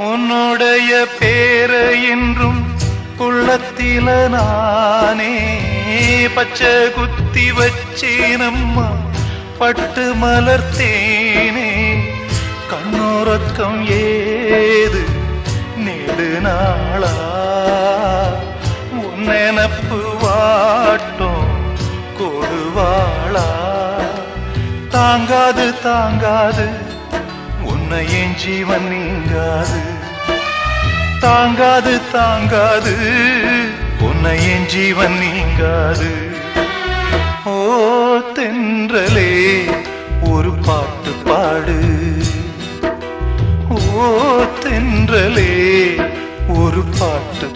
உன்னுடைய பேர என்றும் உள்ளத்தில நானே பச்சை குத்தி வச்சேனம்மா பட்டு மலர்த்தேனே கண்ணோரக்கம் ஏது நெடுநாளா உன்னெனப்பு வாட்டும் கொடுவாளா தாங்காது தாங்காது உன்னை என் ஜீவன் நீங்காது தாங்காது தாங்காது உன்னை என் ஜீவன் நீங்காது ஓ தென்றலே ஒரு பாட்டு பாடு ஓ தென்றலே ஒரு பாட்டு